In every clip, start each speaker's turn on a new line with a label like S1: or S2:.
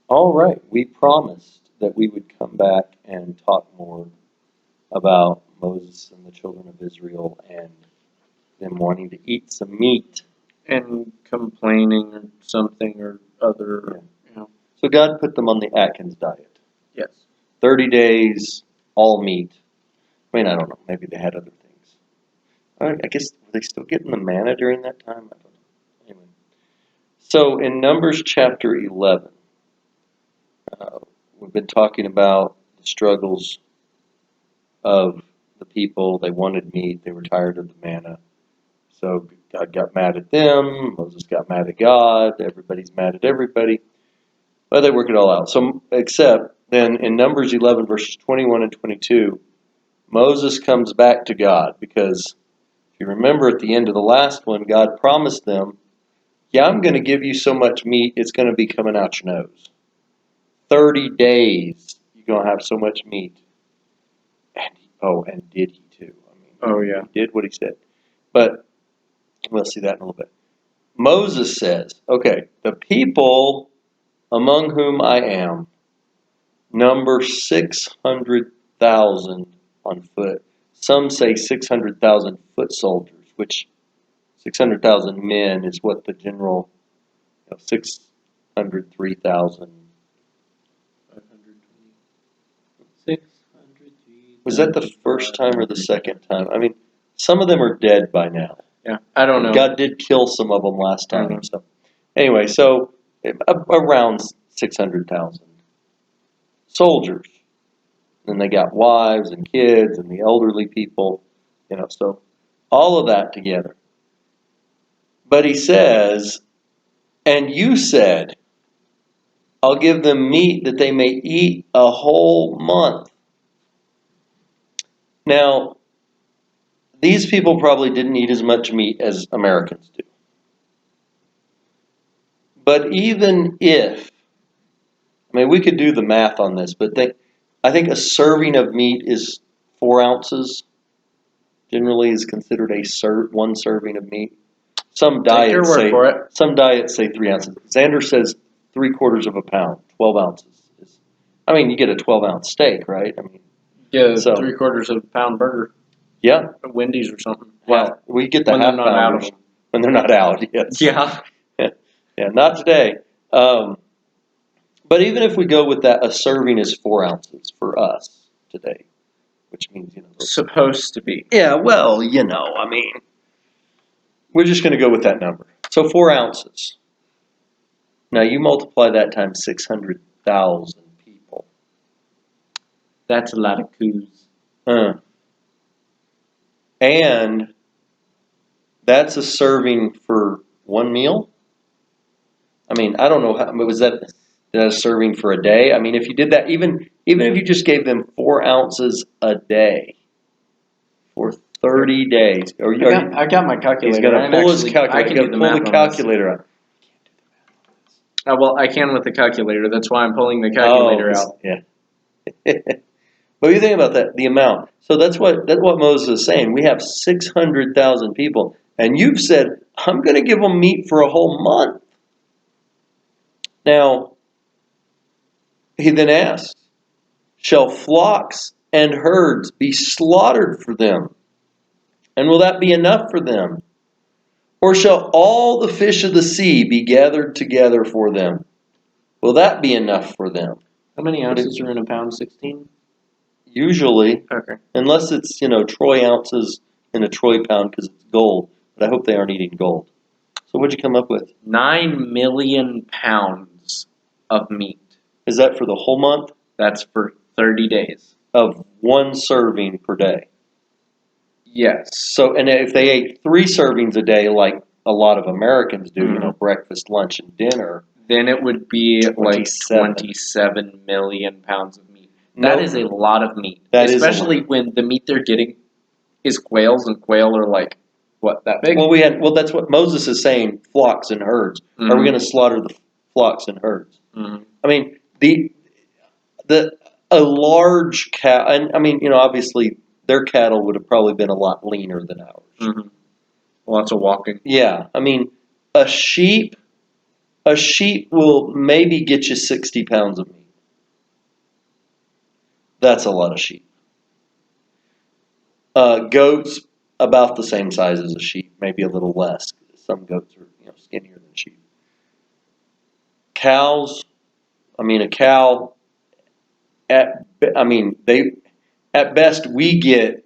S1: All right, we promised that we would come back and talk more about Moses and the children of Israel and them wanting to eat some meat.
S2: And complaining or something or other,
S1: So God put them on the Atkins diet.
S2: Yes.
S1: 30 days, all meat. I mean, I don't know. Maybe they had other things. I guess, were they still getting the manna during that time? I don't know. Anyway. So in Numbers chapter 11, we've been talking about the struggles of the people. They wanted meat. They were tired of the manna. So God got mad at them. Moses got mad at God. Everybody's mad at everybody. But they work it all out. So, except then in Numbers 11, verses 21 and 22, Moses comes back to God because if you remember at the end of the last one, God promised them, yeah, I'm going to give you so much meat, it's going to be coming out your nose. 30 days, you're going to have so much meat. And did he too? I mean, he did what he said. But we'll see that in a little bit. Moses says, okay, the people among whom I am number 600,000 on foot. Some say 600,000 foot soldiers, which 600,000 men is what the general 603,000.
S2: 603.
S1: Was that the first time or the second time? I mean, some of them are dead by now.
S2: Yeah, I don't know.
S1: God did kill some of them last time. So anyway, so around 600,000 soldiers. And they got wives and kids and the elderly people, so all of that together. But he says, and you said, I'll give them meat that they may eat a whole month. Now, these people probably didn't eat as much meat as Americans do. But even if, we could do the math on this, but I think a serving of meat is 4 ounces. Generally is considered one serving of meat. Some diets say 3 ounces. Xander says 3/4 of a pound, 12 ounces. You get a 12-ounce steak, right?
S2: Yeah, 3/4 of a pound burger.
S1: Yeah.
S2: At Wendy's or something.
S1: Well, we get the half pounders when they're not out. Yes.
S2: Yeah.
S1: Yeah, not today. But even if we go with that, a serving is 4 ounces for us today, which means
S2: supposed to be.
S1: Yeah, well, we're just going to go with that number. So 4 ounces. Now you multiply that times 600,000 people.
S2: That's a lot of coos.
S1: And that's a serving for one meal? I don't know how, was that a serving for a day? If you did that, even if you just gave them 4 ounces a day for 30 days.
S2: I got my calculator.
S1: He's going to pull his calculator.
S2: I can do the math on this.
S1: Calculator out.
S2: Well, I can with the calculator. That's why I'm pulling the calculator out.
S1: Yeah. But you think about that, the amount. So that's what Moses is saying. We have 600,000 people, and you've said, I'm going to give them meat for a whole month. Now, he then asks, shall flocks and herds be slaughtered for them? And will that be enough for them? Or shall all the fish of the sea be gathered together for them? Will that be enough for them?
S2: How many ounces are in a pound? 16?
S1: Usually.
S2: Okay.
S1: Unless it's, troy ounces in a troy pound because it's gold. But I hope they aren't eating gold. So what'd you come up with?
S2: 9 million pounds of meat.
S1: Is that for the whole month?
S2: That's for 30 days.
S1: Of one serving per day?
S2: Yes.
S1: So, and if they ate 3 servings a day like a lot of Americans do, breakfast, lunch, and dinner.
S2: Then it would be 27 million pounds of meat. That is a lot of meat. Especially when the meat they're getting is quails, and quail are like, what, that big?
S1: Well, that's what Moses is saying, flocks and herds. Are we going to slaughter the flocks and herds? A large cow, and obviously their cattle would have probably been a lot leaner than ours.
S2: Lots of walking.
S1: Yeah, a sheep, a sheep will maybe get you 60 pounds of meat. That's a lot of sheep. Goats, about the same size as a sheep, maybe a little less. Some goats are skinnier than sheep. Cows, a cow, at best we get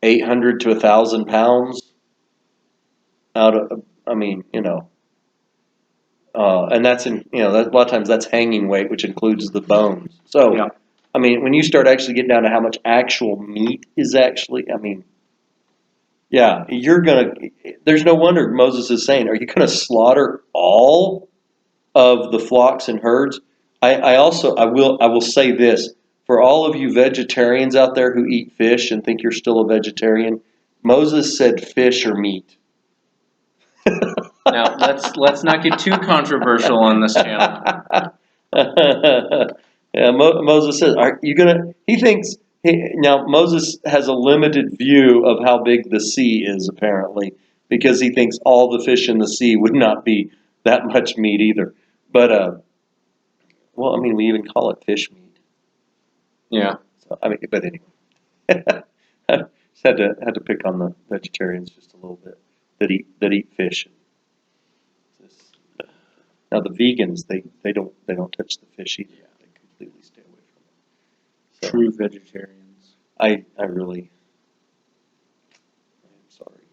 S1: 800 to 1,000 pounds out of, and that's a lot of times that's hanging weight, which includes the bones. So,
S2: Yeah.
S1: When you start actually getting down to how much actual meat is actually, there's no wonder Moses is saying, are you going to slaughter all of the flocks and herds? I will say this, for all of you vegetarians out there who eat fish and think you're still a vegetarian, Moses said fish or meat.
S2: Now let's not get too controversial on this channel.
S1: Yeah, Moses says, "Are you gonna?" He thinks now Moses has a limited view of how big the sea is, apparently, because he thinks all the fish in the sea would not be that much meat either. But we even call it fish meat.
S2: Yeah.
S1: So, but anyway, I just had to pick on the vegetarians just a little bit that eat fish. Now the vegans, they don't touch the fish either. They completely stay away from it. So,
S2: True vegetarians.
S1: I'm sorry.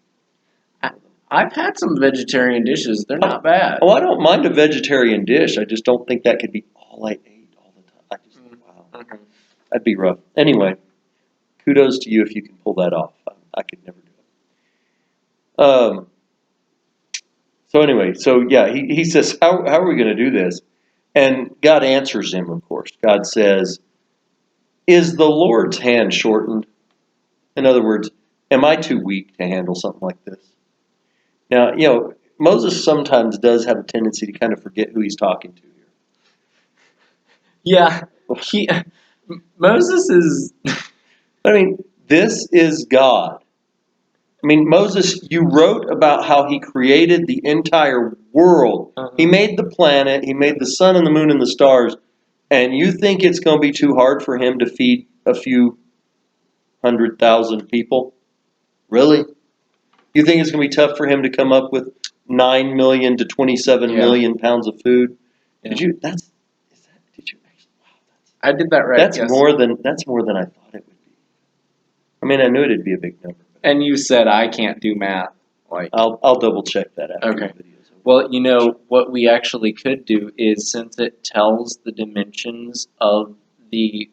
S2: I've had some vegetarian dishes. They're not bad.
S1: Oh, I don't mind a vegetarian dish. I just don't think that could be all I ate all the time. I just think, wow, that'd be rough. Anyway, kudos to you if you can pull that off. I could never do it. So he says, how are we going to do this? And God answers him, of course. God says, is the Lord's hand shortened? In other words, am I too weak to handle something like this? Now, Moses sometimes does have a tendency to kind of forget who he's talking to here.
S2: Yeah, Moses is...
S1: This is God. Moses, you wrote about how he created the entire world.
S2: Uh-huh.
S1: He made the planet, he made the sun and the moon and the stars, and you think it's going to be too hard for him to feed a few 100,000 people? Really? You think it's going to be tough for him to come up with 9 million to 27 million pounds of food?
S2: Yeah.
S1: Did you actually? Wow,
S2: I did that right.
S1: That's
S2: yes.
S1: more than I thought it would be. I knew it'd be a big number.
S2: And you said I can't do math.
S1: I'll double check that after
S2: okay.
S1: the video's over.
S2: Well, what we actually could do is, since it tells the dimensions of the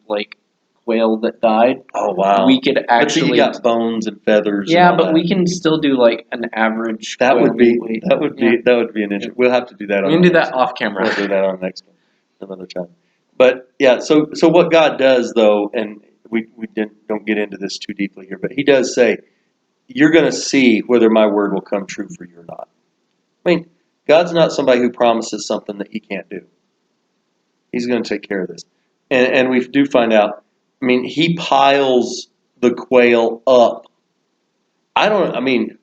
S2: quail that died.
S1: Oh wow!
S2: We could actually.
S1: But you got bones and feathers.
S2: Yeah,
S1: and all
S2: but
S1: that.
S2: we can still do an average.
S1: That would be
S2: weight.
S1: an interesting. We'll have to do that.
S2: We can do that off camera.
S1: We'll do that on the next one, another time. But yeah, so what God does though, and we don't get into this too deeply here, but He does say, you're going to see whether my word will come true for you or not. God's not somebody who promises something that He can't do. He's going to take care of this, and we do find out. He piles the quail up. I didn't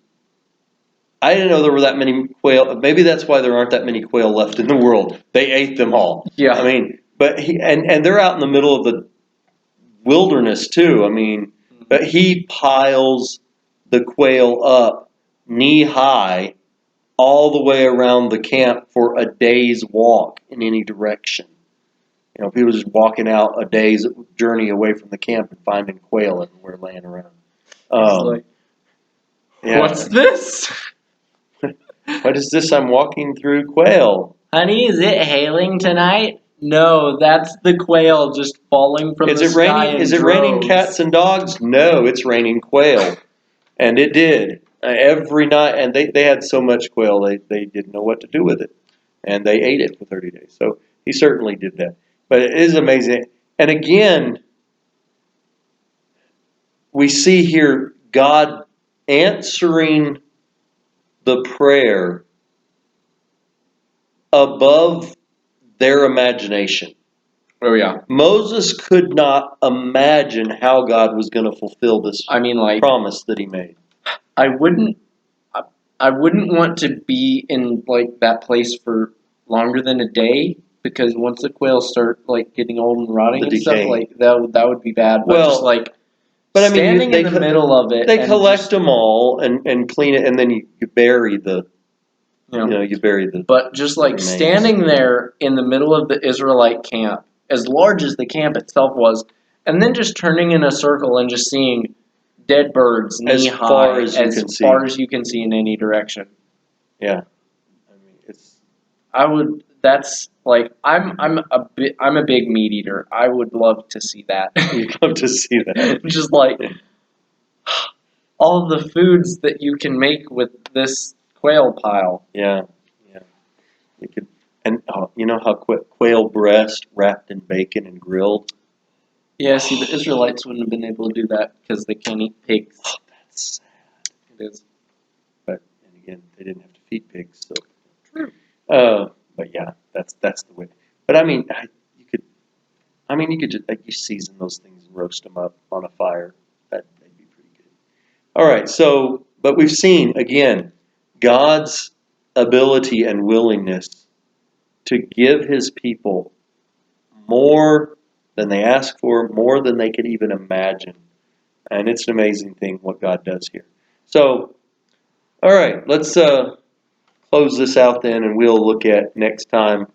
S1: know there were that many quail. Maybe that's why there aren't that many quail left in the world. They ate them all.
S2: Yeah.
S1: But and they're out in the middle of the wilderness too. But He piles the quail up knee high all the way around the camp for a day's walk in any direction. People just walking out a day's journey away from the camp and finding quail everywhere laying around.
S2: What's this?
S1: What is this? I'm walking through quail.
S2: Honey, is it hailing tonight? No, that's the quail just falling from the sky.
S1: Is it raining cats and dogs? No, it's raining quail. And it did. Every night. And they had so much quail, they didn't know what to do with it. And they ate it for 30 days. So He certainly did that. But it is amazing. And again, we see here God answering the prayer above their imagination.
S2: Oh yeah.
S1: Moses could not imagine how God was going to fulfill this promise that He made.
S2: I wouldn't. I wouldn't want to be in like that place for longer than a day because once the quails start like getting old and rotting
S1: The
S2: and stuff,
S1: decaying.
S2: like that would be bad. But
S1: Well,
S2: just like
S1: but I mean,
S2: standing
S1: they
S2: in the middle of it,
S1: they
S2: and
S1: collect
S2: just,
S1: them all and clean it, and then you bury the,
S2: you know,
S1: you bury the.
S2: but just like
S1: remains.
S2: standing there in the middle of the Israelite camp, as large as the camp itself was, and then just turning in a circle and just seeing dead birds knee high
S1: far as you can see.
S2: far as you can see in any direction.
S1: Yeah, I mean it's.
S2: I would. That's like I'm a big meat eater. I would love to see that.
S1: You'd love to see that.
S2: Just like all of the foods that you can make with this quail pile.
S1: Yeah, yeah. You could, and you know how quail breast wrapped in bacon and grilled.
S2: Yeah, see, the Israelites wouldn't have been able to do that because they can't eat pigs.
S1: Oh, that's sad.
S2: It is.
S1: But and again, they didn't have to feed pigs, so.
S2: True.
S1: But yeah, that's the way. But I mean, you could just like you season those things and roast them up on a fire. That'd be pretty good. All right, so but we've seen again God's ability and willingness to give His people more than they ask for, more than they could even imagine, and it's an amazing thing what God does here. So, all right, let's close this out then, and we'll look at next time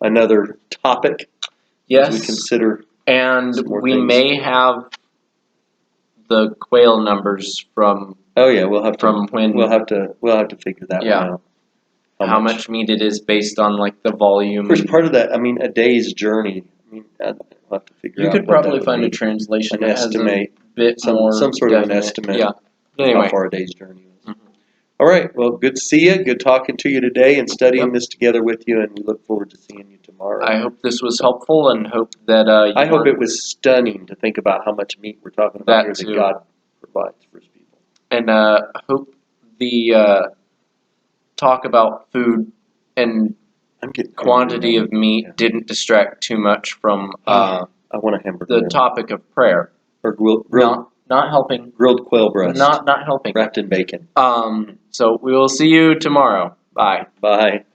S1: another topic as we
S2: Yes,
S1: consider.
S2: and
S1: some more
S2: we
S1: things.
S2: may have the quail numbers from
S1: Oh yeah, we'll have to
S2: when
S1: we'll have to figure that
S2: Yeah.
S1: one out.
S2: how much meat it is based on like the volume.
S1: Of course, part of that, I mean, a day's journey. I mean, we'll have to figure
S2: You
S1: out.
S2: could
S1: what that
S2: probably
S1: would
S2: find a
S1: be.
S2: translation
S1: An
S2: that has
S1: estimate,
S2: a bit more
S1: some sort of an
S2: definite-
S1: estimate.
S2: Yeah.
S1: of
S2: Anyway,
S1: how far a day's journey is.
S2: Mhm.
S1: All right. Well, good to see you. Good talking to you today and studying this together with you. And we look forward to seeing you tomorrow.
S2: I hope this was helpful and hope that
S1: I hope it was stunning to think about how much meat we're talking about here
S2: That
S1: that
S2: too.
S1: God provides for His people.
S2: and hope the talk about food and
S1: I'm getting
S2: quantity
S1: hungry
S2: of meat
S1: Yeah.
S2: didn't distract too much from
S1: I want a hamburger.
S2: the
S1: now.
S2: topic of prayer.
S1: Or grilled
S2: Not helping.
S1: quail breast
S2: Not helping.
S1: wrapped in bacon.
S2: So we will see you tomorrow. Bye.
S1: Bye.